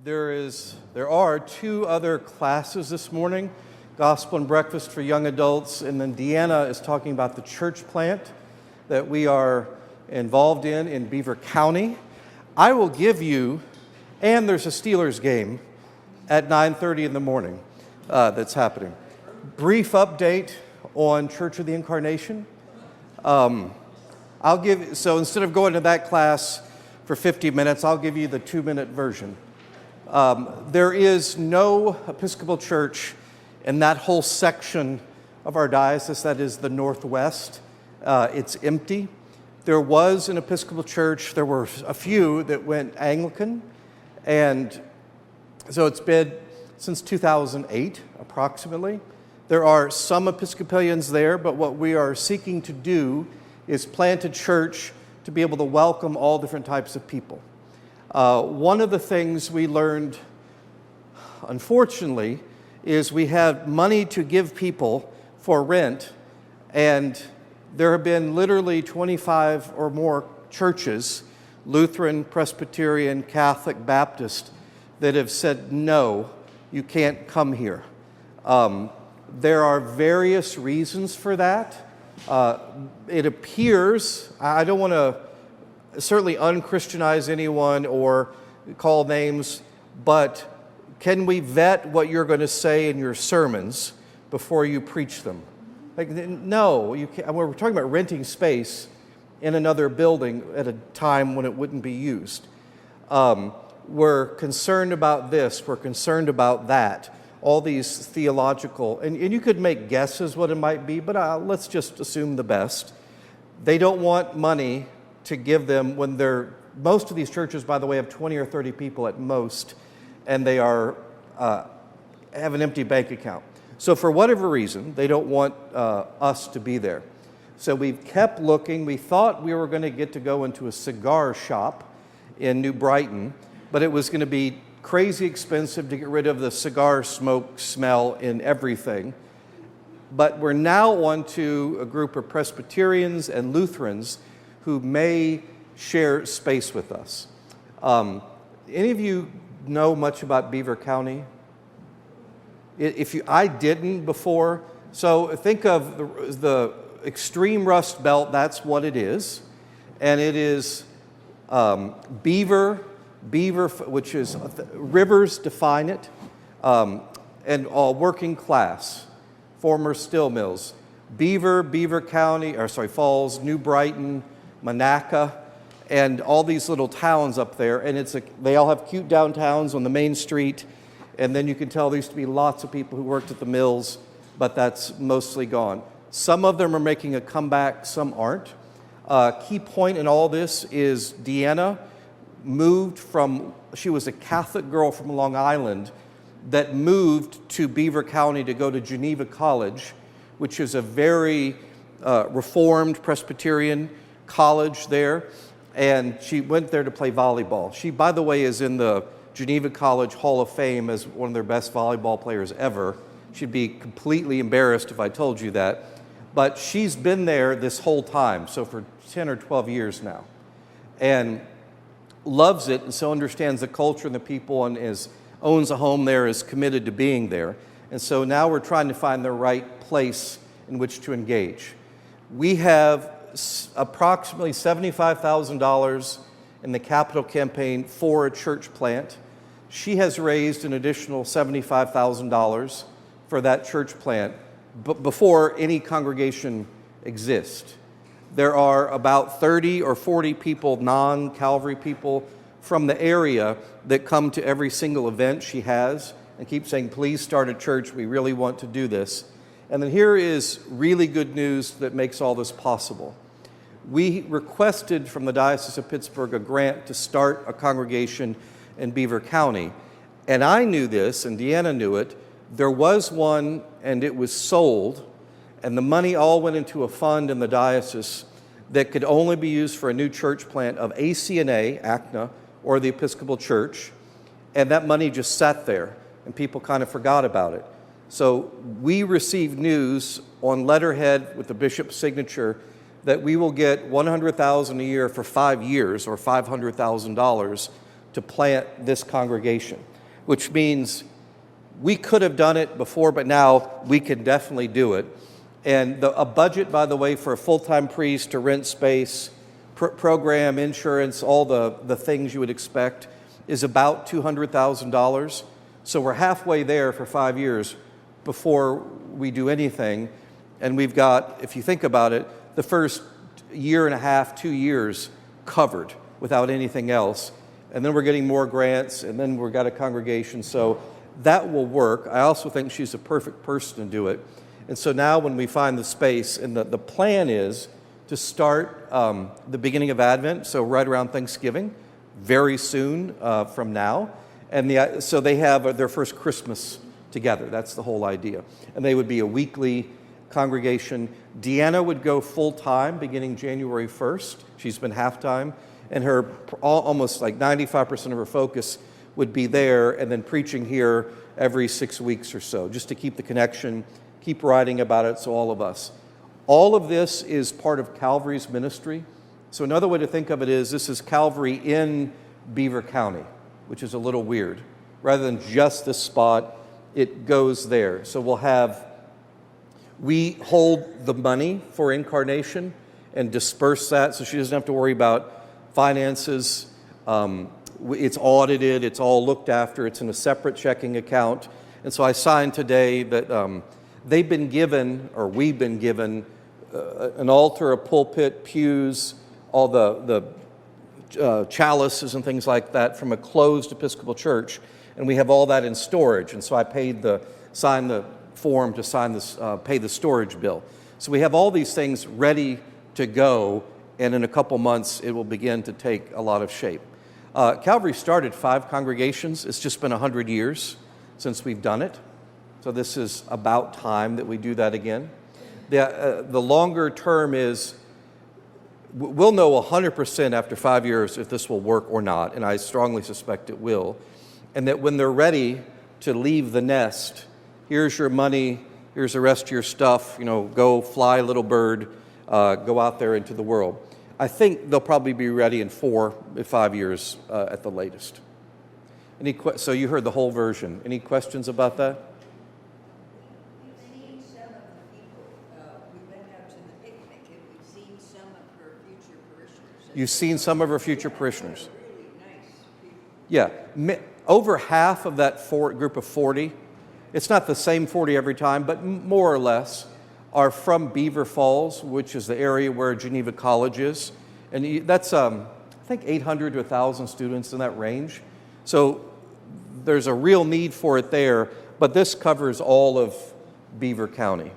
There are two other classes this morning, Gospel and Breakfast for young adults, and then Deanna is talking about the church plant that we are involved in Beaver County. I will give you, and there's a Steelers game at 9:30 in the morning that's happening. Brief update on Church of the Incarnation. So instead of going to that class for 50 minutes, I'll give you the 2-minute version. There is no Episcopal church in that whole section of our diocese, that is the Northwest. It's empty. There was an Episcopal church. There were a few that went Anglican, and so it's been since 2008, approximately. There are some Episcopalians there, but what we are seeking to do is plant a church to be able to welcome all different types of people. One of the things we learned, unfortunately, is we had money to give people for rent, and there have been literally 25 or more churches, Lutheran, Presbyterian, Catholic, Baptist, that have said, no, you can't come here. There are various reasons for that. It appears, I don't want to certainly unchristianize anyone or call names, but can we vet what you're going to say in your sermons before you preach them? Like, no, you can't. We're talking about renting space in another building at a time when it wouldn't be used. We're concerned about this, we're concerned about that, all these theological, and you could make guesses what it might be, but let's just assume the best. They don't want money to give them when most of these churches, by the way, have 20 or 30 people at most, and they have an empty bank account. So for whatever reason, they don't want us to be there. So we've kept looking. We thought we were going to get to go into a cigar shop in New Brighton, but it was going to be crazy expensive to get rid of the cigar smoke smell in everything. But we're now on to a group of Presbyterians and Lutherans who may share space with us. Any of you know much about Beaver County? I didn't before. So think of the extreme Rust Belt, that's what it is. And it is Beaver, which is rivers define it, and all working class, former steel mills. Beaver County, Falls, New Brighton, Monaca, and all these little towns up there. And they all have cute downtowns on the main street. And then you can tell there used to be lots of people who worked at the mills, but that's mostly gone. Some of them are making a comeback, some aren't. Key point in all this is Deanna she was a Catholic girl from Long Island that moved to Beaver County to go to Geneva College, which is a very Reformed Presbyterian college there, and she went there to play volleyball. She, by the way, is in the Geneva College Hall of Fame as one of their best volleyball players ever. She'd be completely embarrassed if I told you that. But she's been there this whole time, so for 10 or 12 years now, and loves it, and so understands the culture and the people, and owns a home there, is committed to being there. And so now we're trying to find the right place in which to engage. We have approximately $75,000 in the capital campaign for a church plant. She has raised an additional $75,000 for that church plant before any congregation exists. There are about 30 or 40 people, non-Calvary people from the area that come to every single event she has and keep saying, please start a church, we really want to do this. And then here is really good news that makes all this possible. We requested from the Diocese of Pittsburgh a grant to start a congregation in Beaver County. And I knew this, and Deanna knew it. There was one, and it was sold, and the money all went into a fund in the diocese that could only be used for a new church plant of ACNA, or the Episcopal Church, and that money just sat there, and people kind of forgot about it. So we received news on letterhead with the bishop's signature that we will get $100,000 a year for 5 years, or $500,000, to plant this congregation. which means we could have done it before, but now we can definitely do it. And a budget, by the way, for a full-time priest to rent space, program, insurance, all the things you would expect, is about $200,000. So we're halfway there for 5 years before we do anything. And we've got, if you think about it, the first year and a half, 2 years covered without anything else. And then we're getting more grants, and then we've got a congregation. So that will work. I also think she's a perfect person to do it. And so now when we find the space, and the plan is to start the beginning of Advent, so right around Thanksgiving, very soon from now. And so they have their first Christmas together. That's the whole idea. And they would be a weekly congregation. Deanna would go full-time beginning January 1st. She's been half-time. And her almost like 95% of her focus would be there and then preaching here every 6 weeks or so, just to keep the connection, keep writing about it, so all of us. All of this is part of Calvary's ministry. So another way to think of it is this is Calvary in Beaver County, which is a little weird. Rather than just this spot, it goes there. So we hold the money for incarnation and disperse that, so she doesn't have to worry about finances. It's audited, it's all looked after, it's in a separate checking account. And so I signed today that they've been given, or we've been given, an altar, a pulpit, pews, all the chalices and things like that from a closed Episcopal church, and we have all that in storage. And so I signed the form to sign this, pay the storage bill. So we have all these things ready to go, and in a couple months it will begin to take a lot of shape. Calvary started 5 congregations. It's just been 100 years since we've done it. So this is about time that we do that again. The longer term is, we'll know 100% after 5 years if this will work or not, and I strongly suspect it will. And that when they're ready to leave the nest, here's your money, here's the rest of your stuff, go fly, little bird, go out there into the world. I think they'll probably be ready in 4 or 5 years at the latest. So you heard the whole version. Any questions about that? We've seen some of the people. We've been out to the picnic, and we've seen some of her future parishioners. You've seen some of her future parishioners. Really nice people. Yeah. Over half of that group of 40, it's not the same 40 every time, but more or less, are from Beaver Falls, which is the area where Geneva College is. And that's, I think, 800 to 1,000 students in that range. So there's a real need for it there, but this covers all of Beaver County.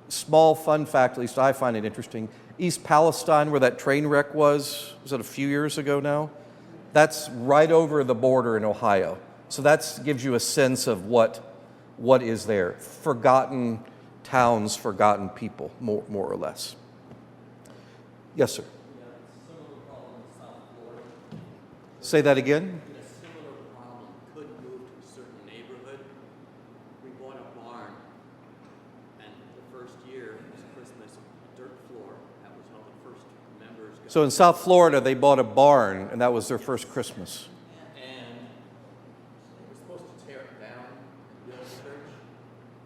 Small fun fact, at least I find it interesting, East Palestine, where that train wreck was that a few years ago now? That's right over the border in Ohio. So that gives you a sense of what is there. Forgotten towns, forgotten people, more or less. Yes, sir. Similar problem in South Florida. Say that again. A similar problem could move to a certain neighborhood. We bought a barn, and the first year was Christmas, dirt floor. That was how the first members got. So in South Florida, they bought a barn, and that was their first Christmas. And they were supposed to tear it down and build a church.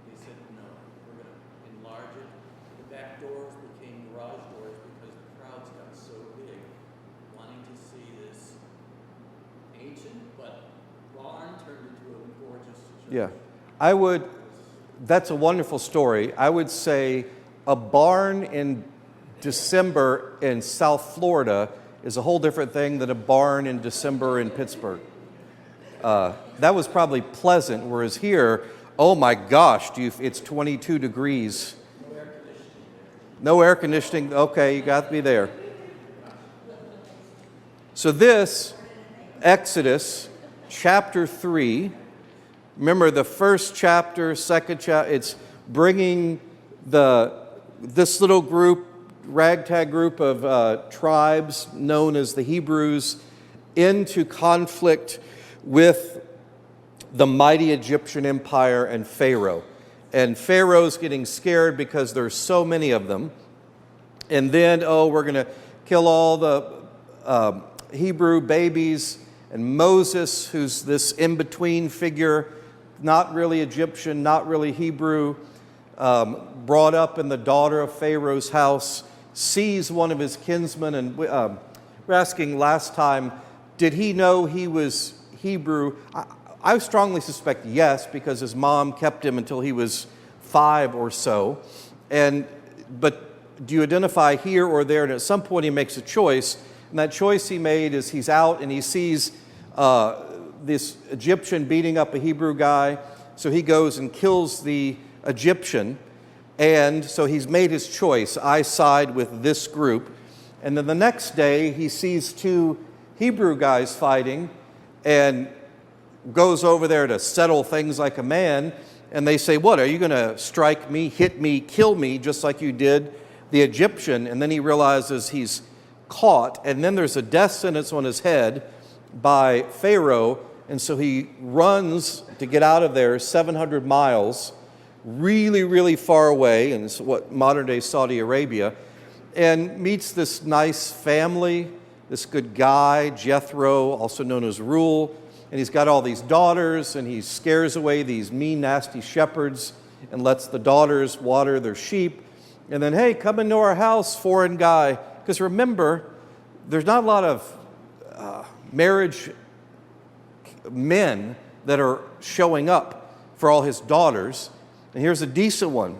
They said, no, we're going to enlarge it. The back doors became garage doors because the crowds got so big, wanting to see this ancient but barn turned into a gorgeous church. Yeah. That's a wonderful story. I would say a barn in December in South Florida is a whole different thing than a barn in December in Pittsburgh. That was probably pleasant, whereas here, oh my gosh, it's 22 degrees. No air conditioning. Okay, you got me there. So this, Exodus chapter 3, remember the first chapter, second chapter, it's bringing this little group, ragtag group of tribes known as the Hebrews into conflict with the mighty Egyptian empire and Pharaoh. And Pharaoh's getting scared because there's so many of them. And then, we're going to kill all the Hebrew babies And Moses, who's this in-between figure, not really Egyptian, not really Hebrew, brought up in the daughter of Pharaoh's house, sees one of his kinsmen, and we're asking last time, did he know he was Hebrew? I strongly suspect yes, because his mom kept him until he was 5 or so. But do you identify here or there? And at some point he makes a choice, and that choice he made is he's out and he sees this Egyptian beating up a Hebrew guy, so he goes and kills the Egyptian, and so he's made his choice. I side with this group. And then the next day he sees 2 Hebrew guys fighting and goes over there to settle things like a man, and they say, what, are you going to strike me, hit me, kill me, just like you did the Egyptian? And then he realizes he's caught, and then there's a death sentence on his head by Pharaoh, and so he runs to get out of there 700 miles, really, really far away, and it's what modern-day Saudi Arabia, and meets this nice family, this good guy, Jethro, also known as Rule, and he's got all these daughters, and he scares away these mean, nasty shepherds and lets the daughters water their sheep. And then, hey, come into our house, foreign guy. Because remember, there's not a lot of marriage men that are showing up for all his daughters. And here's a decent one.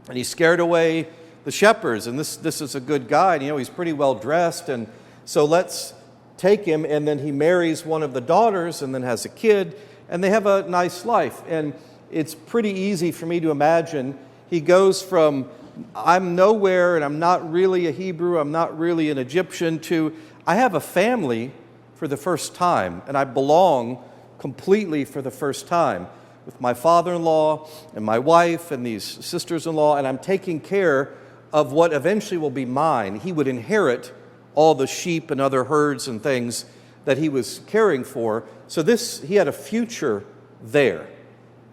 And he scared away the shepherds. And this is a good guy. And, he's pretty well dressed. And so let's take him. And then he marries one of the daughters and then has a kid. And they have a nice life. And it's pretty easy for me to imagine. He goes from, I'm nowhere and I'm not really a Hebrew, I'm not really an Egyptian, to I have a family for the first time and I belong completely for the first time with my father-in-law and my wife and these sisters-in-law, and I'm taking care of what eventually will be mine. He would inherit all the sheep and other herds and things that he was caring for. So he had a future there.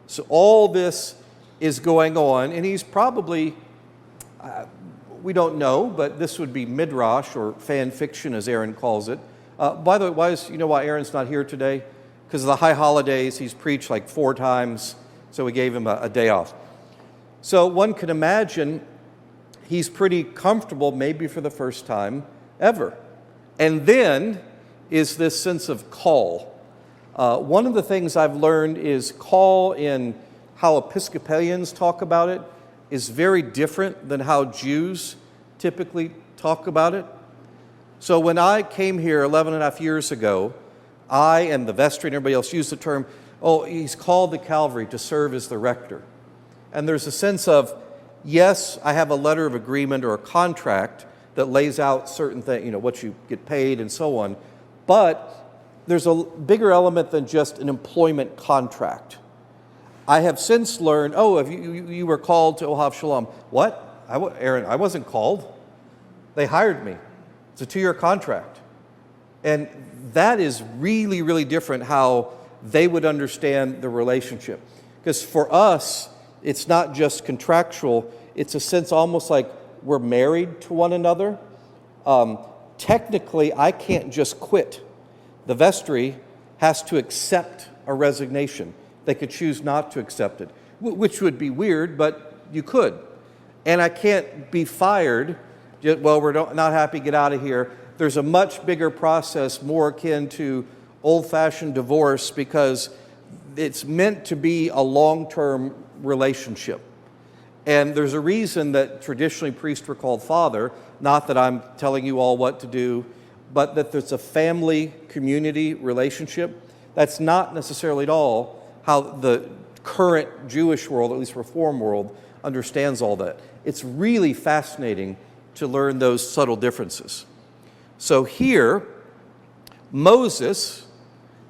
So all this is going on, and he's probably, we don't know, but this would be midrash or fan fiction, as Aaron calls it. By the way, why Aaron's not here today? Because of the high holidays, he's preached like 4 times, so we gave him a day off. So one can imagine he's pretty comfortable, maybe for the first time ever. And then is this sense of call. One of the things I've learned is call in how Episcopalians talk about it is very different than how Jews typically talk about it. So when I came here 11 and a half years ago, I and the vestry and everybody else used the term, he's called to Calvary to serve as the rector. And there's a sense of, yes, I have a letter of agreement or a contract that lays out certain things, what you get paid and so on, but there's a bigger element than just an employment contract. I have since learned, if you were called to Ohav Shalom. What? Aaron, I wasn't called. They hired me. It's a 2-year contract. And that is really, really different how they would understand the relationship. Because for us, it's not just contractual. It's a sense almost like we're married to one another. Technically, I can't just quit. The vestry has to accept a resignation. They could choose not to accept it, which would be weird, but you could. And I can't be fired. We're not happy, get out of here. There's a much bigger process, more akin to old-fashioned divorce, because it's meant to be a long-term relationship. And there's a reason that traditionally priests were called father, not that I'm telling you all what to do, but that there's a family community relationship. That's not necessarily at all how the current Jewish world, at least Reform world, understands all that. It's really fascinating to learn those subtle differences. So here, Moses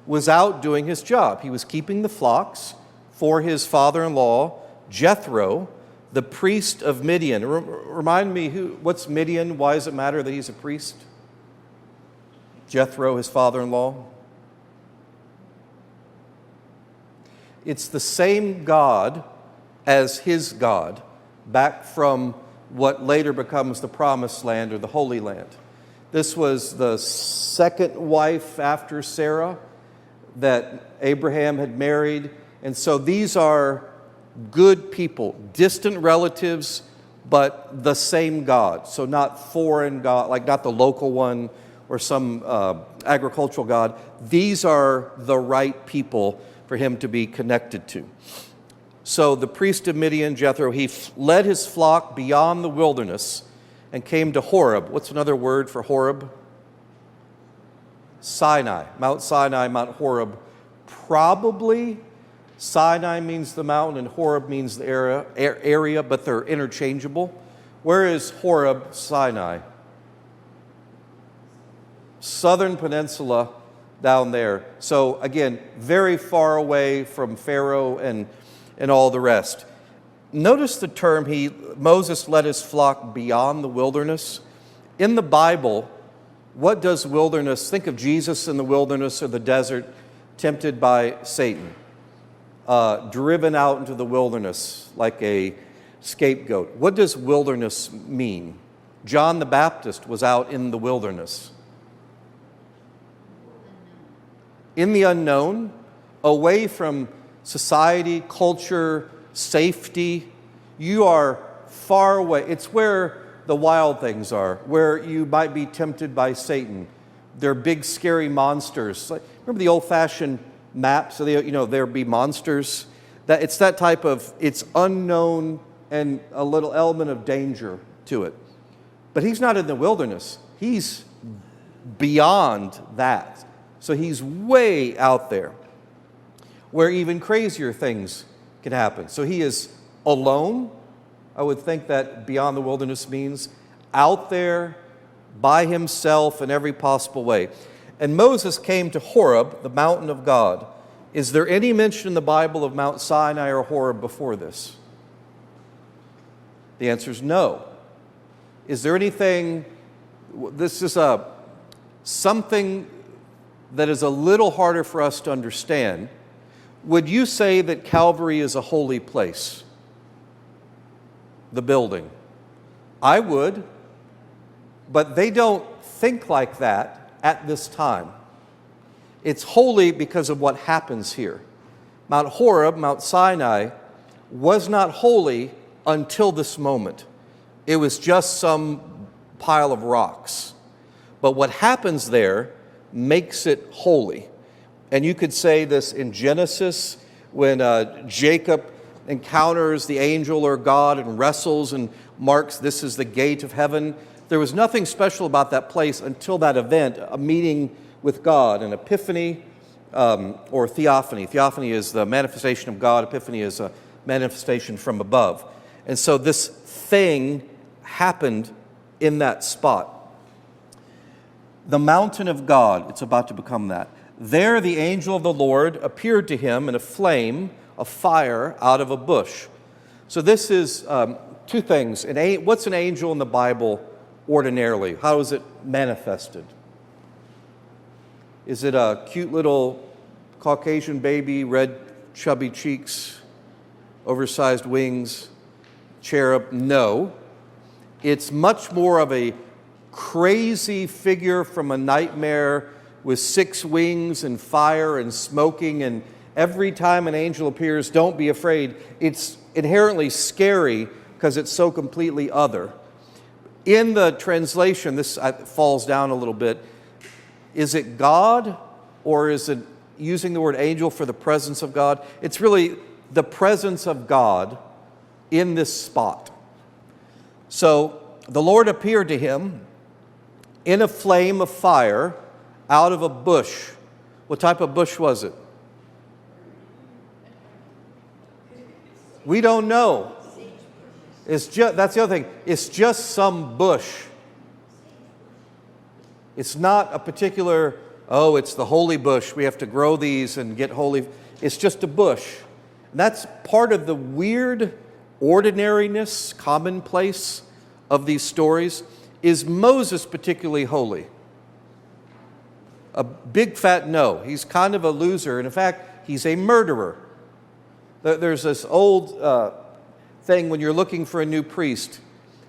was out doing his job. He was keeping the flocks for his father-in-law, Jethro, the priest of Midian. Remind me, what's Midian? Why does it matter that he's a priest? Jethro, his father-in-law. It's the same God as his God, back from what later becomes the Promised Land or the Holy Land. This was the second wife after Sarah that Abraham had married. And so these are good people, distant relatives, but the same God. So not foreign God, like not the local one or some agricultural God. These are the right people for him to be connected to. So the priest of Midian, Jethro, he led his flock beyond the wilderness and came to Horeb. What's another word for Horeb? Sinai. Mount Sinai, Mount Horeb. Probably Sinai means the mountain and Horeb means the area, but they're interchangeable. Where is Horeb, Sinai? Southern peninsula down there. So again, very far away from Pharaoh and all the rest. Notice the term, Moses led his flock beyond the wilderness. In the Bible, what does wilderness, think of Jesus in the wilderness or the desert, tempted by Satan, driven out into the wilderness like a scapegoat. What does wilderness mean? John the Baptist was out in the wilderness. In the unknown, away from society, culture, safety. You are far away. It's where the wild things are, where you might be tempted by Satan. They're big, scary monsters. Remember the old-fashioned maps? So there'd be monsters. It's that type of, it's unknown and a little element of danger to it. But he's not in the wilderness. He's beyond that. So he's way out there, where even crazier things can happen. So he is alone. I would think that beyond the wilderness means out there by himself in every possible way. And Moses came to Horeb, the mountain of God. Is there any mention in the Bible of Mount Sinai or Horeb before this? The answer is no. Is there anything, this is something that is a little harder for us to understand. Would you say that Calvary is a holy place? The building. I would, but they don't think like that at this time. It's holy because of what happens here. Mount Horeb, Mount Sinai, was not holy until this moment. It was just some pile of rocks. But what happens there makes it holy. And you could say this in Genesis when Jacob encounters the angel or God and wrestles and marks this is the gate of heaven. There was nothing special about that place until that event, a meeting with God, an epiphany or theophany. Theophany is the manifestation of God. Epiphany is a manifestation from above. And so this thing happened in that spot. The mountain of God, it's about to become that. There the angel of the Lord appeared to him in a flame of fire out of a bush. So this is two things. What's an angel in the Bible ordinarily? How is it manifested? Is it a cute little Caucasian baby, red chubby cheeks, oversized wings, cherub? No. It's much more of a crazy figure from a nightmare with 6 wings and fire and smoking, and every time an angel appears, don't be afraid. It's inherently scary because it's so completely other. In the translation, this falls down a little bit. Is it God or is it using the word angel for the presence of God? It's really the presence of God in this spot. So the Lord appeared to him in a flame of fire out of a bush. What type of bush was it? We don't know. That's the other thing. It's just some bush. It's not a particular, it's the holy bush. We have to grow these and get holy. It's just a bush. And that's part of the weird ordinariness, commonplace of these stories. Is Moses particularly holy? A big fat no. He's kind of a loser. And in fact, he's a murderer. There's this old thing when you're looking for a new priest.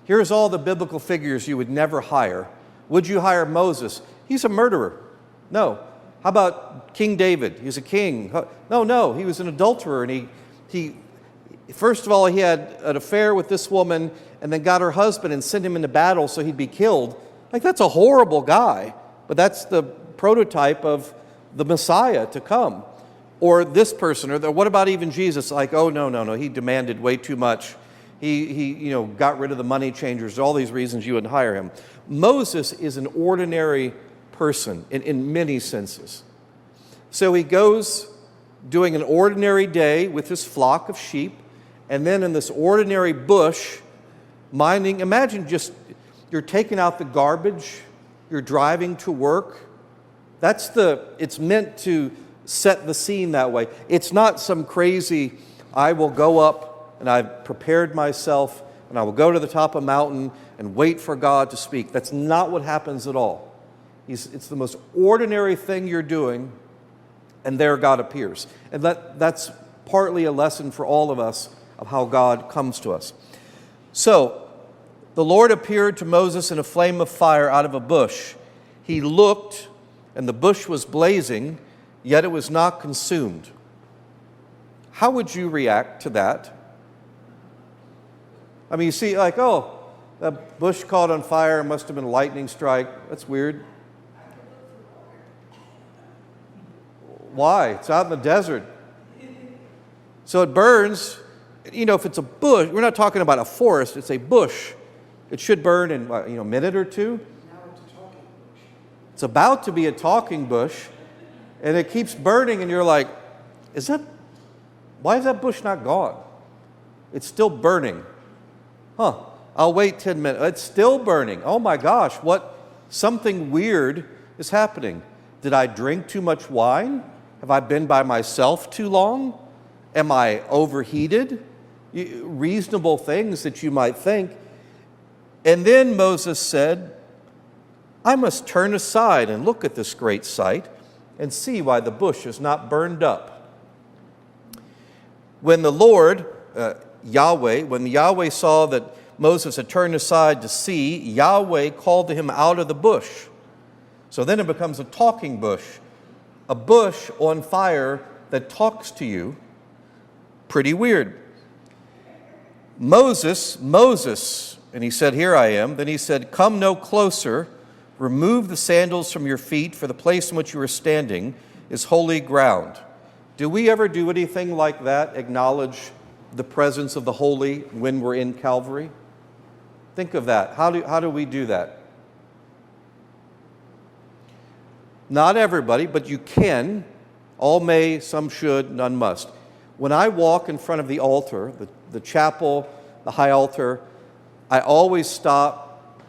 Here's all the biblical figures you would never hire. Would you hire Moses? He's a murderer. No. How about King David? He's a king. No, he was an adulterer, and he first of all, he had an affair with this woman and then got her husband and sent him into battle so he'd be killed. Like, that's a horrible guy, but that's the prototype of the Messiah to come. Or this person, or what about even Jesus? Like, oh, no, he demanded way too much. He got rid of the money changers, all these reasons you wouldn't hire him. Moses is an ordinary person in many senses. So he goes doing an ordinary day with his flock of sheep, and then in this ordinary bush, imagine just, you're taking out the garbage, you're driving to work. It's meant to set the scene that way. It's not some crazy, I will go up and I've prepared myself and I will go to the top of a mountain and wait for God to speak. That's not what happens at all. It's the most ordinary thing you're doing, and there God appears. And that's partly a lesson for all of us of how God comes to us. So, the Lord appeared to Moses in a flame of fire out of a bush. He looked, and the bush was blazing, yet it was not consumed. How would you react to that? I mean, you see, like, oh, that bush caught on fire, must have been a lightning strike. That's weird. Why? It's out in the desert. So it burns. If it's a bush, we're not talking about a forest, it's a bush. It should burn in, a minute or two. Now it's a talking bush. It's about to be a talking bush, and it keeps burning, and you're like, why is that bush not gone? It's still burning. I'll wait 10 minutes. It's still burning. Oh my gosh, something weird is happening. Did I drink too much wine? Have I been by myself too long? Am I overheated? Reasonable things that you might think. And then Moses said, I must turn aside and look at this great sight and see why the bush is not burned up. When the Lord, Yahweh saw that Moses had turned aside to see, Yahweh called to him out of the bush. So then it becomes a talking bush, a bush on fire that talks to you. Pretty weird. Moses, and he said, here I am. Then he said, come no closer, remove the sandals from your feet, for the place in which you are standing is holy ground. Do we ever do anything like that, acknowledge the presence of the holy when we're in Calvary? Think of that. How do we do that? Not everybody, but you can. All may, some should, none must. When I walk in front of the altar, the chapel, the high altar, I always stop,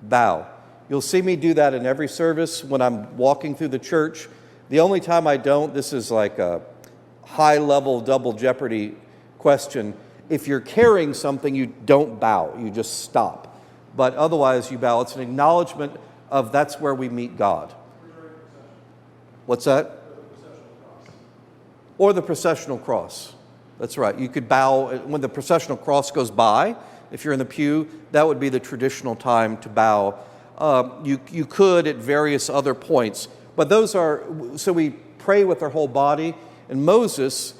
bow. You'll see me do that in every service when I'm walking through the church. The only time I don't, this is like a high-level double jeopardy question. If you're carrying something, you don't bow. You just stop. But otherwise, you bow. It's an acknowledgement of that's where we meet God. What's that? Or the processional cross. That's right. You could bow when the processional cross goes by. If you're in the pew, that would be the traditional time to bow. You could at various other points. But those are, so we pray with our whole body. And Moses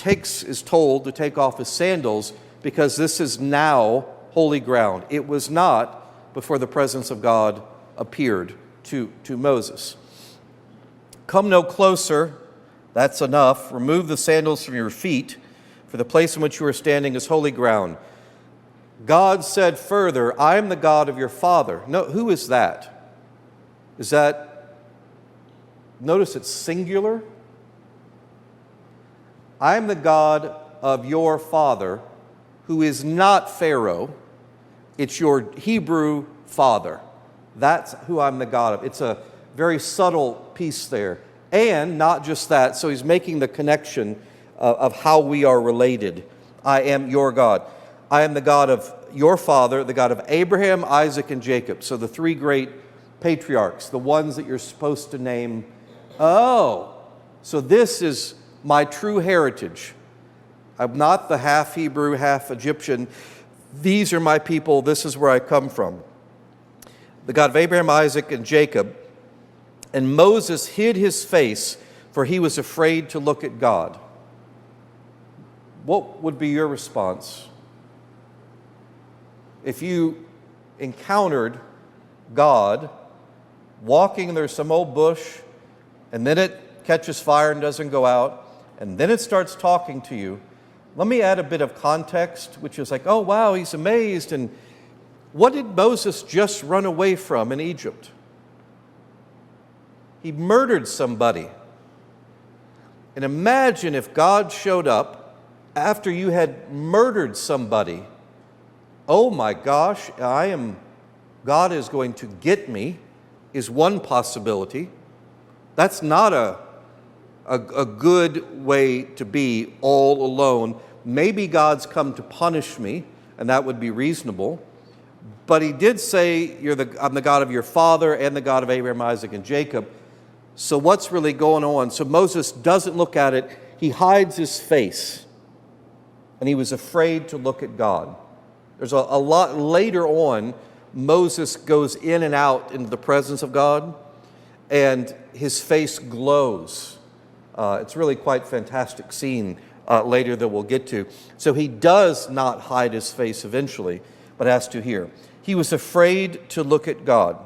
is told to take off his sandals because this is now holy ground. It was not before the presence of God appeared to Moses. Come no closer, that's enough. Remove the sandals from your feet, for the place in which you are standing is holy ground. God said further, I am the God of your father. No, who is that? Notice it's singular. I am the God of your father, who is not Pharaoh. It's your Hebrew father. That's who I'm the God of. It's a very subtle piece there. And not just that, so he's making the connection of how we are related. I am your God. I am the God of your father, the God of Abraham, Isaac, and Jacob. So the three great patriarchs, the ones that you're supposed to name. Oh, so this is my true heritage. I'm not the half Hebrew, half Egyptian. These are my people. This is where I come from. the God of Abraham, Isaac, and Jacob. And Moses hid his face, for he was afraid to look at God. What would be your response if you encountered God walking, there's some old bush, and then it catches fire and doesn't go out, and then it starts talking to you? Let me add a bit of context, which is like, oh wow, he's amazed. And what did Moses just run away from in Egypt? He murdered somebody. And imagine if God showed up after you had murdered somebody. Oh my gosh, God is going to get me, is one possibility. That's not a good way to be all alone. Maybe God's come to punish me, and that would be reasonable. But he did say, I'm the God of your father and the God of Abraham, Isaac, and Jacob. So what's really going on? So Moses doesn't look at it. He hides his face, and he was afraid to look at God. There's a lot later on, Moses goes in and out into the presence of God, and his face glows. It's really quite fantastic scene later that we'll get to. So he does not hide his face eventually, but has to here. He was afraid to look at God.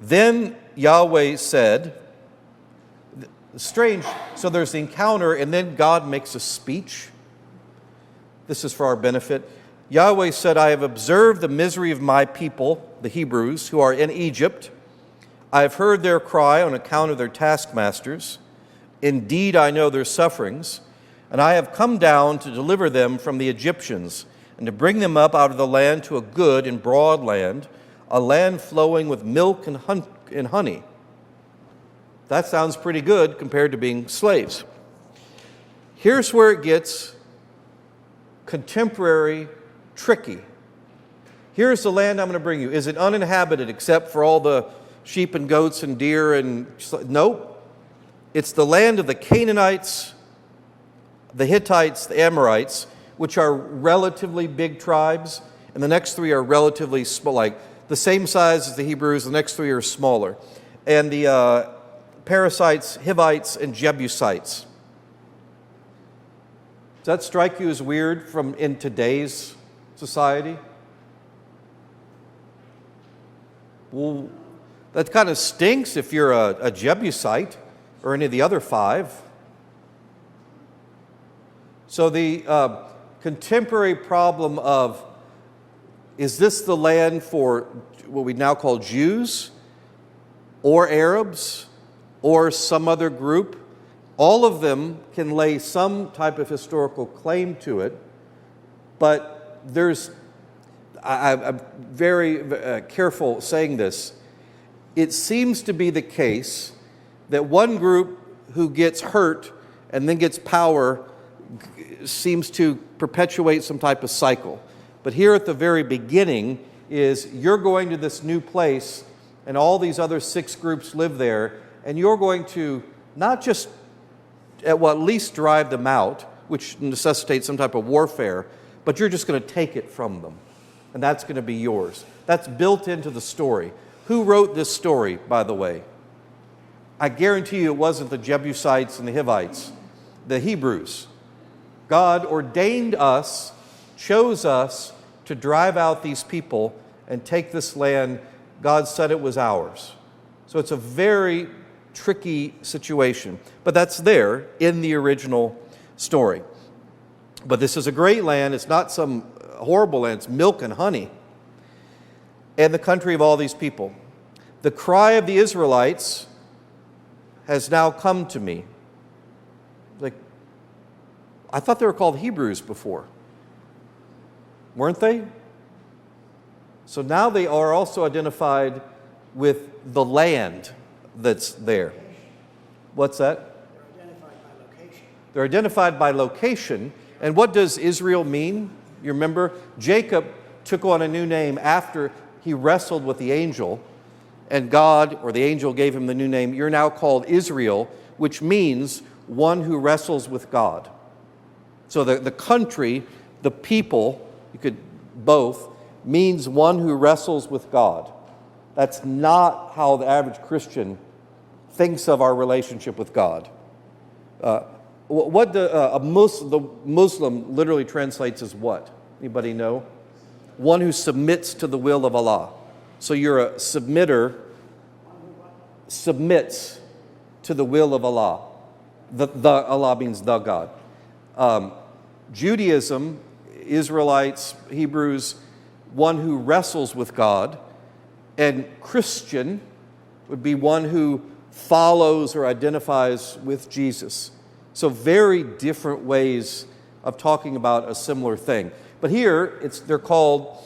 Then Yahweh said, strange, so there's the encounter, and then God makes a speech. This is for our benefit. Yahweh said, I have observed the misery of my people, the Hebrews, who are in Egypt. I have heard their cry on account of their taskmasters. Indeed, I know their sufferings, and I have come down to deliver them from the Egyptians and to bring them up out of the land to a good and broad land, a land flowing with milk and honey. That sounds pretty good compared to being slaves. Here's where it gets contemporary, tricky. Here's the land I'm going to bring you. Is it uninhabited except for all the sheep and goats and deer and... Nope. It's the land of the Canaanites, the Hittites, the Amorites, which are relatively big tribes, and the next three are relatively small, like the same size as the Hebrews. The next three are smaller. And the Perizzites, Hivites, and Jebusites. Does that strike you as weird in today's society? Well, that kind of stinks if you're a Jebusite or any of the other five. So the contemporary problem of, is this the land for what we now call Jews or Arabs or some other group? All of them can lay some type of historical claim to it, but I'm very careful saying this. It seems to be the case that one group who gets hurt and then gets power seems to perpetuate some type of cycle. But here at the very beginning is you're going to this new place and all these other 6 groups live there, and you're going to not just at least drive them out, which necessitates some type of warfare, but you're just going to take it from them. And that's going to be yours. That's built into the story. Who wrote this story, by the way? I guarantee you it wasn't the Jebusites and the Hivites, the Hebrews. God ordained us, chose us to drive out these people and take this land. God said it was ours. So it's a very tricky situation. But that's there in the original story. But this is a great land. It's not some horrible land. It's milk and honey. And the country of all these people. The cry of the Israelites has now come to me. Like, I thought they were called Hebrews before. Weren't they? So now they are also identified with the land that's there. What's that? They're identified by location. They're identified by location. And what does Israel mean? You remember? Jacob took on a new name after he wrestled with the angel, and God, or the angel, gave him the new name. You're now called Israel, which means one who wrestles with God. So the country, the people, you could both, means one who wrestles with God. That's not how the average Christian thinks of our relationship with God. What the Muslim literally translates as what? Anybody know? One who submits to the will of Allah. So you're a submitter, submits to the will of Allah. The Allah means the God. Judaism, Israelites, Hebrews, one who wrestles with God. And Christian would be one who follows or identifies with Jesus. So very different ways of talking about a similar thing. But here, they're called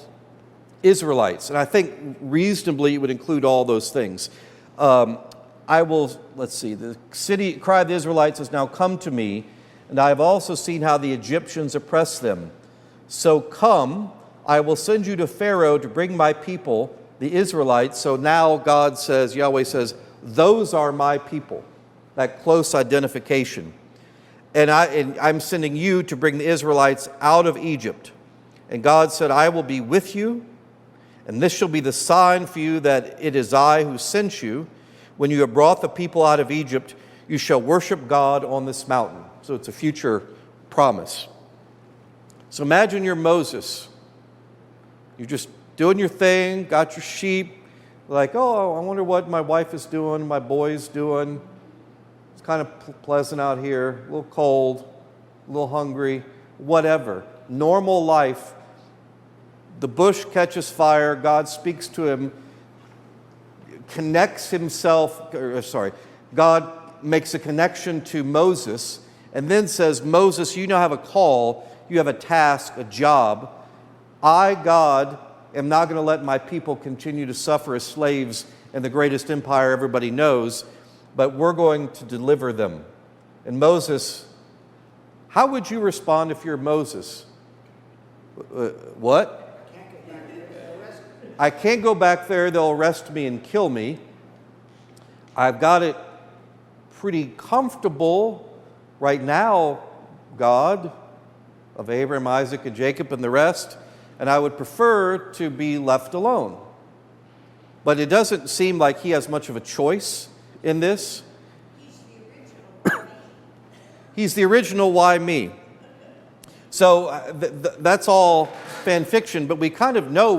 Israelites. And I think reasonably it would include all those things. Let's see, the cry of the Israelites has now come to me, and I have also seen how the Egyptians oppress them. So come, I will send you to Pharaoh to bring my people, the Israelites. So now God says, Yahweh says, those are my people, that close identification. And I'm sending you to bring the Israelites out of Egypt. And God said, I will be with you, and this shall be the sign for you that it is I who sent you. When you have brought the people out of Egypt, you shall worship God on this mountain. So it's a future promise. So imagine you're Moses. You're just doing your thing, got your sheep. Like, oh, I wonder what my wife is doing, my boy's doing. It's kind of pleasant out here, a little cold, a little hungry, whatever. Normal life. The bush catches fire, God speaks to him, God makes a connection to Moses, and then says, Moses, you now have a call, you have a task, a job. I, God, am not going to let my people continue to suffer as slaves in the greatest empire everybody knows, but we're going to deliver them. And Moses, how would you respond if you're Moses? What? I can't go back there, they'll arrest me and kill me. I've got it pretty comfortable right now, God, of Abraham, Isaac, and Jacob and the rest, and I would prefer to be left alone. But it doesn't seem like he has much of a choice in this. He's the original why me. So that's all fan fiction, but we kind of know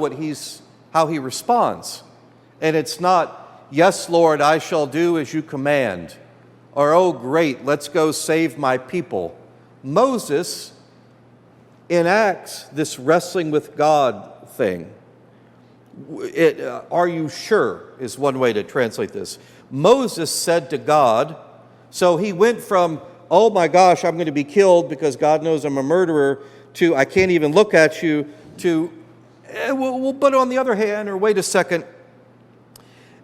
how he responds. And it's not, yes, Lord, I shall do as you command, or, oh, great, let's go save my people. Moses enacts this wrestling with God thing. Are you sure is one way to translate this. Moses said to God, so he went from, oh my gosh, I'm going to be killed because God knows I'm a murderer, to I can't even look at you, to, but on the other hand, or wait a second,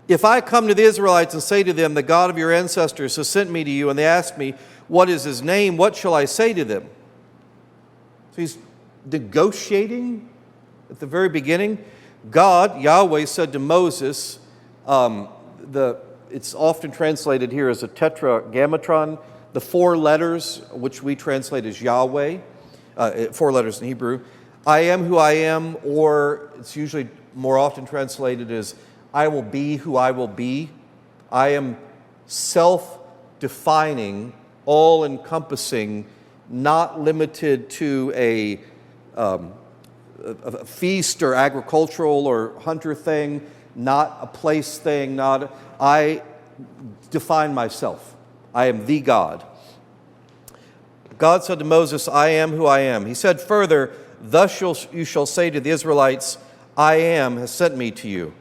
if I come to the Israelites and say to them, the God of your ancestors has sent me to you, and they ask me, what is his name, what shall I say to them? So he's negotiating at the very beginning. God, Yahweh, said to Moses, it's often translated here as a tetragrammaton, the 4 letters, which we translate as Yahweh, 4 letters in Hebrew. I am who I am, or it's usually more often translated as I will be who I will be. I am self-defining, all-encompassing, not limited to a feast or agricultural or hunter thing, not a place thing, I define myself. I am the God. God said to Moses, I am who I am. He said further, thus you shall say to the Israelites, I am has sent me to you.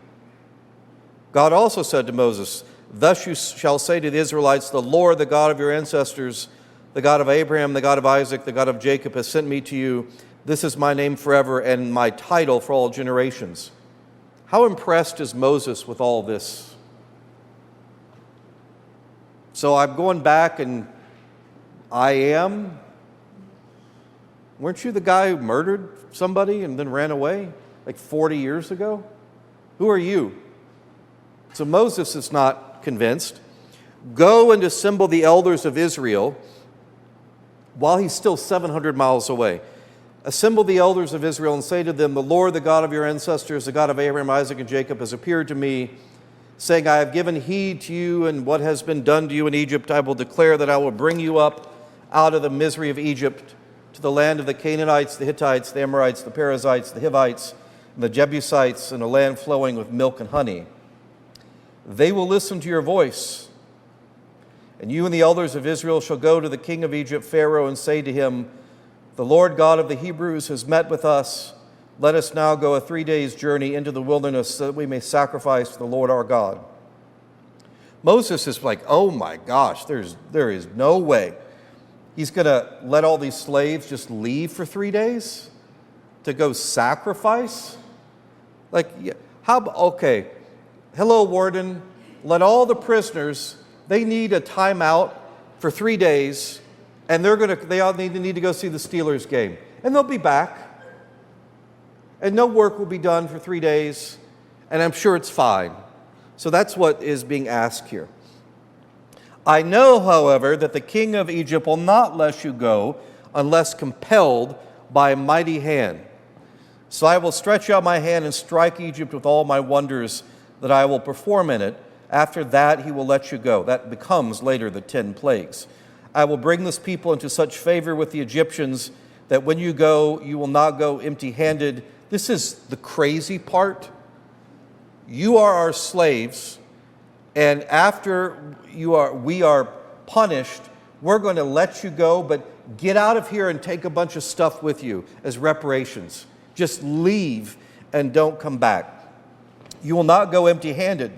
God also said to Moses, thus you shall say to the Israelites, the Lord, the God of your ancestors, the God of Abraham, the God of Isaac, the God of Jacob has sent me to you. This is my name forever and my title for all generations. How impressed is Moses with all this? So I'm going back and I am. Weren't you the guy who murdered somebody and then ran away like 40 years ago? Who are you? So Moses is not convinced. Go and assemble the elders of Israel while he's still 700 miles away. Assemble the elders of Israel and say to them, the Lord, the God of your ancestors, the God of Abraham, Isaac, and Jacob, has appeared to me, saying, I have given heed to you and what has been done to you in Egypt. I will declare that I will bring you up out of the misery of Egypt to the land of the Canaanites, the Hittites, the Amorites, the Perizzites, the Hivites, and the Jebusites, and a land flowing with milk and honey. They will listen to your voice, and you and the elders of Israel shall go to the king of Egypt, Pharaoh, and say to him, the Lord God of the Hebrews has met with us. Let us now go a 3 days' journey into the wilderness so that we may sacrifice to the Lord our God. Moses is like, oh my gosh, there is no way. He's going to let all these slaves just leave for 3 days to go sacrifice? Like, okay, hello, warden, let all the prisoners, they need a timeout for 3 days, and they all need to go see the Steelers game. And they'll be back. And no work will be done for 3 days, and I'm sure it's fine. So that's what is being asked here. I know, however, that the king of Egypt will not let you go unless compelled by a mighty hand. So I will stretch out my hand and strike Egypt with all my wonders that I will perform in it. After that, he will let you go. That becomes later the 10 plagues. I will bring this people into such favor with the Egyptians that when you go, you will not go empty-handed. This is the crazy part. You are our slaves, and after we are punished, we're going to let you go, but get out of here and take a bunch of stuff with you as reparations. Just leave and don't come back. You will not go empty-handed.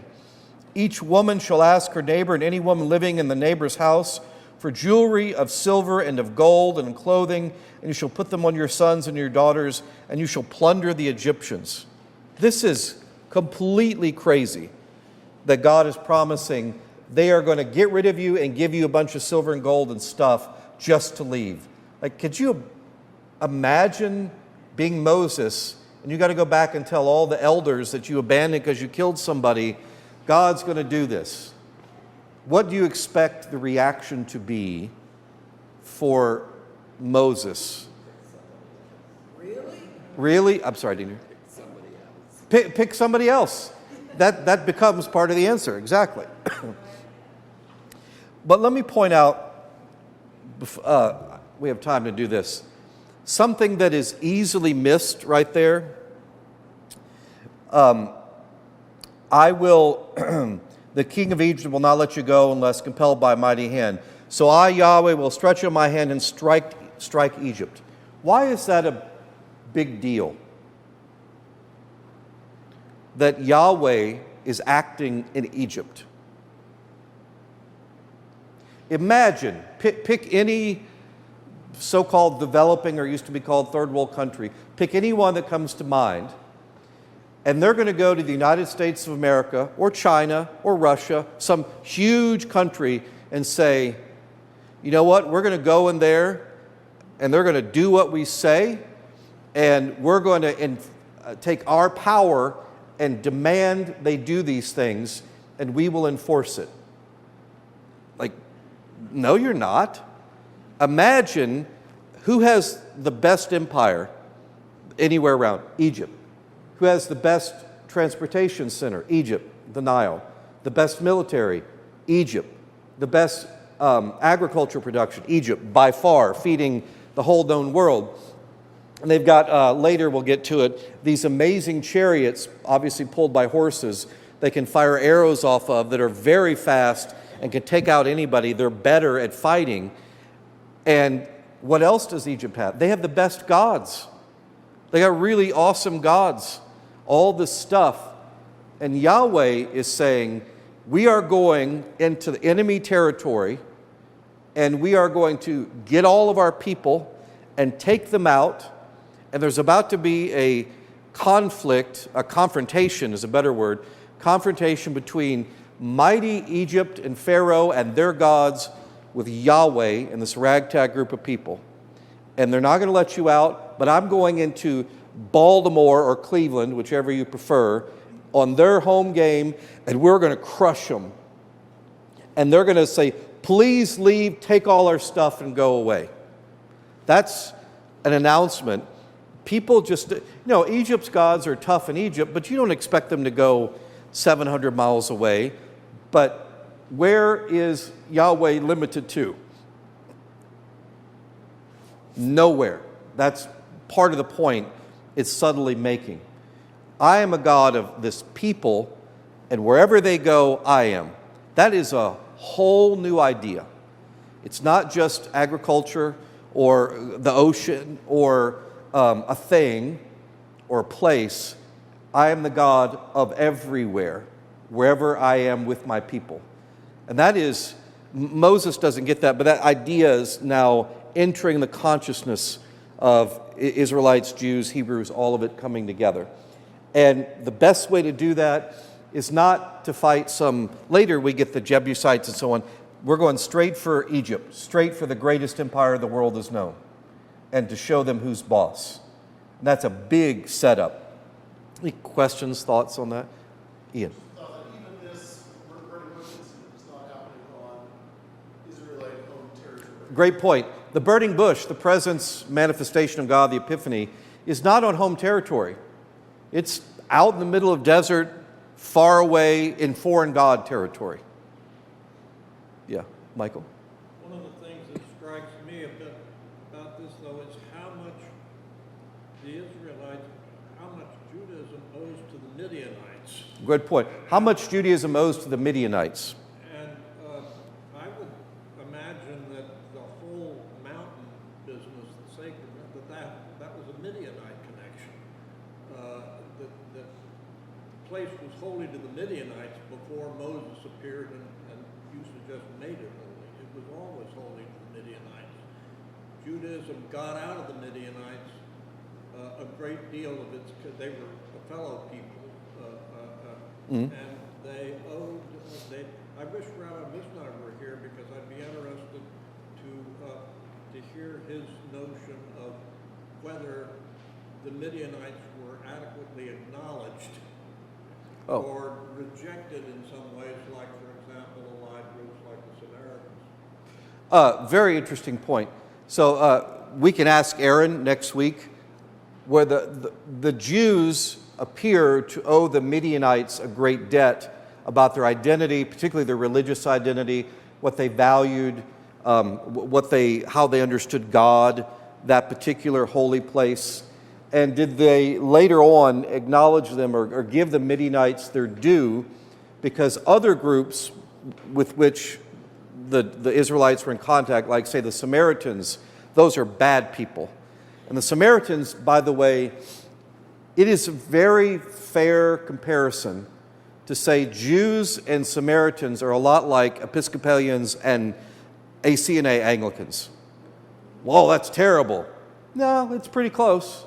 Each woman shall ask her neighbor, and any woman living in the neighbor's house, for jewelry of silver and of gold and clothing, and you shall put them on your sons and your daughters, and you shall plunder the Egyptians. This is completely crazy that God is promising they are going to get rid of you and give you a bunch of silver and gold and stuff just to leave. Like, could you imagine being Moses and you got to go back and tell all the elders that you abandoned because you killed somebody, God's going to do this? What do you expect the reaction to be for Moses? Really? I'm sorry, didn't you? Pick somebody else. That becomes part of the answer, exactly. But let me point out, we have time to do this, something that is easily missed right there. The king of Egypt will not let you go unless compelled by a mighty hand. So I, Yahweh, will stretch out my hand and strike Egypt. Why is that a big deal? That Yahweh is acting in Egypt. Imagine, pick any so-called developing or used to be called third world country. Pick any one that comes to mind. And they're going to go to the United States of America or China or Russia, some huge country, and say, you know what, we're going to go in there and they're going to do what we say, and we're going to take our power and demand they do these things, and we will enforce it. Like, no, you're not. Imagine who has the best empire anywhere around? Egypt. Who has the best transportation center? Egypt, the Nile. The best military? Egypt. The best agriculture production? Egypt, by far, feeding the whole known world. And they've got, later we'll get to it, these amazing chariots, obviously pulled by horses, they can fire arrows off of that are very fast and can take out anybody. They're better at fighting. And what else does Egypt have? They have the best gods. They got really awesome gods. All this stuff. And Yahweh is saying, we are going into the enemy territory and we are going to get all of our people and take them out. And there's about to be a conflict, a confrontation is a better word, confrontation between mighty Egypt and Pharaoh and their gods with Yahweh and this ragtag group of people. And they're not going to let you out, but I'm going into Baltimore or Cleveland, whichever you prefer, on their home game, and we're going to crush them. And they're going to say, please leave, take all our stuff, and go away. That's an announcement. People just, Egypt's gods are tough in Egypt, but you don't expect them to go 700 miles away. But where is Yahweh limited to? Nowhere. That's part of the point it's subtly making. I am a God of this people, and wherever they go, I am. That is a whole new idea. It's not just agriculture or the ocean or a thing or a place. I am the God of everywhere, wherever I am with my people. And that is, Moses doesn't get that, but that idea is now entering the consciousness of Israelites, Jews, Hebrews, all of it coming together. And the best way to do that is not to fight some, later we get the Jebusites and so on. We're going straight for Egypt, straight for the greatest empire the world has known, and to show them who's boss. And that's a big setup. Any questions, thoughts on that? Ian? Even this burning bush incident is not happening on Israelite-owned territory. Great point. The burning bush, the presence, manifestation of God, the epiphany, is not on home territory. It's out in the middle of desert, far away in foreign God territory. Yeah, Michael? One of the things that strikes me a bit about this, though, is how much the Israelites, how much Judaism owes to the Midianites. Good point. How much Judaism owes to the Midianites? And I would imagine that the whole mountain business, the sacred, that was a Midianite connection. That the place was holy to the Midianites before Moses appeared and you suggest made it holy. It was always holy to the Midianites. Judaism got out of the Midianites a great deal of its, because they were a fellow people, and they owed. I wish Rabbi Mishnah were here because I'd be interested to hear his notion of whether the Midianites were adequately acknowledged or rejected in some ways, like, for example, allied groups like the Samaritans. Very interesting point. So we can ask Aaron next week, where the Jews appear to owe the Midianites a great debt about their identity, particularly their religious identity, what they valued, how they understood God, that particular holy place. And did they later on acknowledge them or give the Midianites their due, because other groups with which the Israelites were in contact, like, say, the Samaritans, those are bad people. And the Samaritans, by the way, it is a very fair comparison to say Jews and Samaritans are a lot like Episcopalians and ACNA Anglicans. Whoa, that's terrible. No, it's pretty close,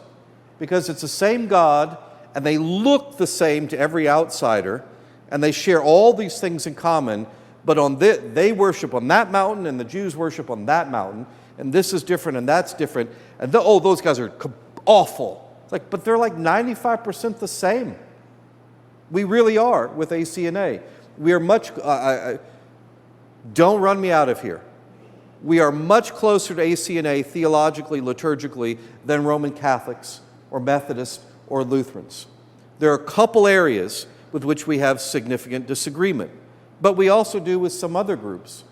because it's the same God, and they look the same to every outsider, and they share all these things in common, but they worship on that mountain, and the Jews worship on that mountain, and this is different, and that's different, and those guys are awful. It's like, but they're like 95% the same. We really are with ACNA. We are much, don't run me out of here. We are much closer to ACNA theologically, liturgically, than Roman Catholics or Methodists or Lutherans. There are a couple areas with which we have significant disagreement, but we also do with some other groups.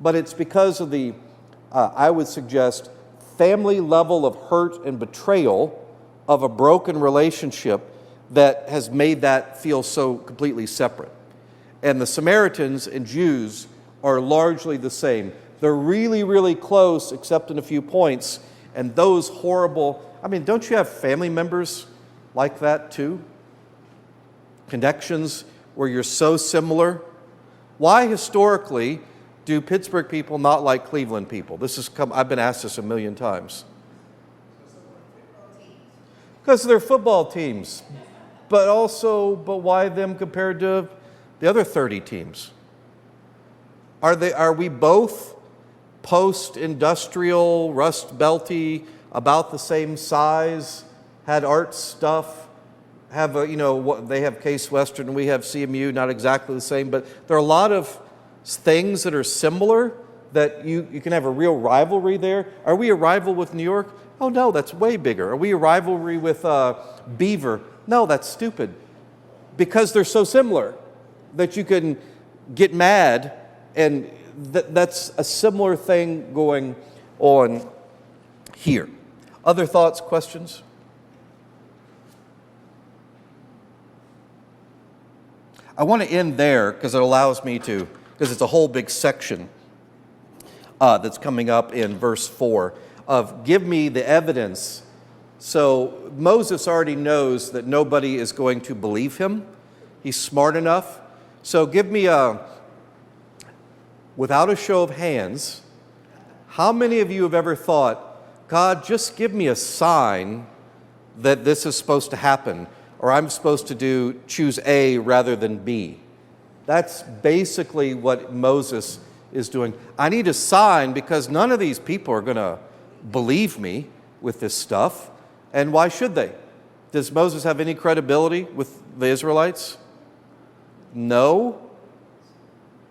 But it's because of the, I would suggest, family level of hurt and betrayal of a broken relationship that has made that feel so completely separate. And the Samaritans and Jews are largely the same. They're really, really close, except in a few points. And those horrible, don't you have family members like that too? Connections where you're so similar? Why historically do Pittsburgh people not like Cleveland people? I've been asked this a million times. Because they're football teams. But why them compared to the other 30 teams? Are we both post-industrial, Rust Belty, about the same size, had art stuff, they have Case Western, we have CMU, not exactly the same, but there are a lot of things that are similar that you can have a real rivalry there. Are we a rival with New York? Oh no, that's way bigger. Are we a rivalry with beaver? No, that's stupid. Because they're so similar that you can get mad, and that's a similar thing going on here. Other thoughts, questions? I want to end there because it allows me to, because it's a whole big section that's coming up in verse 4 of give me the evidence. So Moses already knows that nobody is going to believe him. He's smart enough. So give me without a show of hands, how many of you have ever thought, God, just give me a sign that this is supposed to happen, or I'm supposed to choose A rather than B? That's basically what Moses is doing. I need a sign because none of these people are going to believe me with this stuff. And why should they? Does Moses have any credibility with the Israelites? No.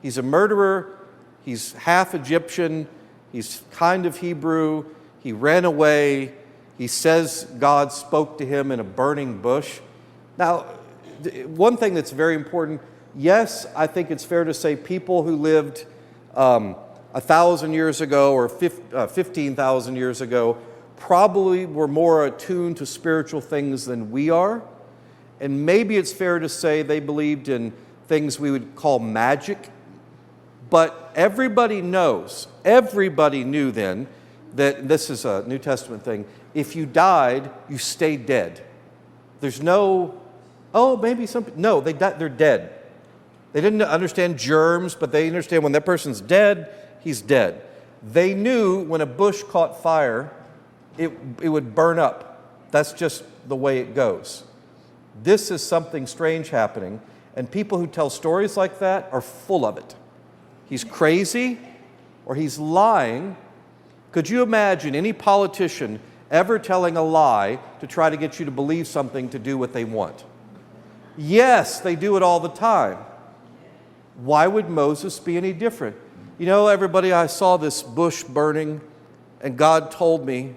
He's a murderer. He's half Egyptian. He's kind of Hebrew. He ran away. He says God spoke to him in a burning bush. Now, one thing that's very important, yes, I think it's fair to say people who lived 1,000 years ago or 15,000 years ago probably were more attuned to spiritual things than we are. And maybe it's fair to say they believed in things we would call magic. But everybody knew then that this is a New Testament thing. If you died, you stayed dead. There's no, maybe some, no, they're dead. They didn't understand germs, but they understand when that person's dead, he's dead. They knew when a bush caught fire, it would burn up. That's just the way it goes. This is something strange happening, and people who tell stories like that are full of it. He's crazy or he's lying. Could you imagine any politician ever telling a lie to try to get you to believe something to do what they want? Yes, they do it all the time. Why would Moses be any different? You know, everybody, I saw this bush burning, and God told me,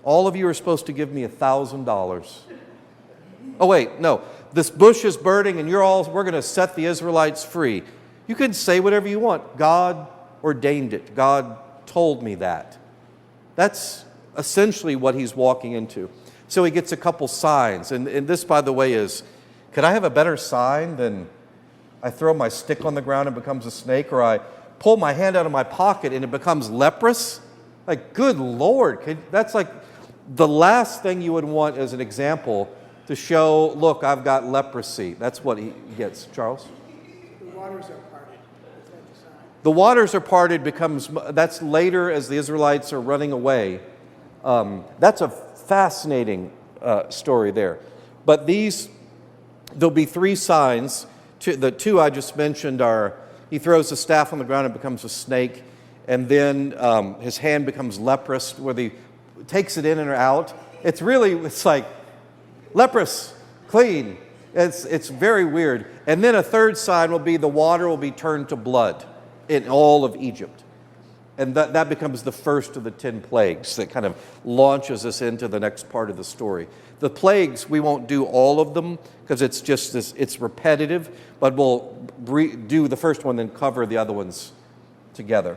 all of you are supposed to give me $1,000. Oh, wait, no. This bush is burning, and we're going to set the Israelites free. You can say whatever you want. God ordained it. God told me that. That's essentially what he's walking into. So he gets a couple signs. And this, by the way, is, could I have a better sign than I throw my stick on the ground and it becomes a snake, or I pull my hand out of my pocket and it becomes leprous? Like, good Lord. That's like the last thing you would want as an example to show, look, I've got leprosy. That's what he gets. Charles? The waters are parted. Is that the sign? The waters are parted that's later as the Israelites are running away. That's a fascinating story there. But there'll be three signs. The two I just mentioned are, he throws the staff on the ground and becomes a snake, and then his hand becomes leprous, where he takes it in and out. It's like leprous, clean. It's very weird. And then a third sign will be the water will be turned to blood in all of Egypt. And that becomes the first of the 10 plagues that kind of launches us into the next part of the story. The plagues, we won't do all of them because it's just it's repetitive, but we'll do the first one, then cover the other ones together.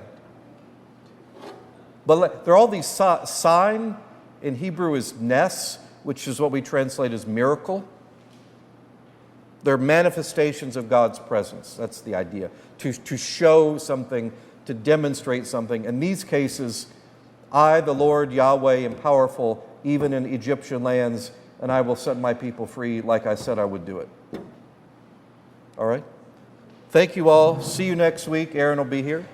But there are all these sign in Hebrew is nes, which is what we translate as miracle. They're manifestations of God's presence. That's the idea. To show something, to demonstrate something. In these cases, I, the Lord Yahweh, am powerful even in Egyptian lands, and I will set my people free like I said I would do it. All right? Thank you all. See you next week. Aaron will be here.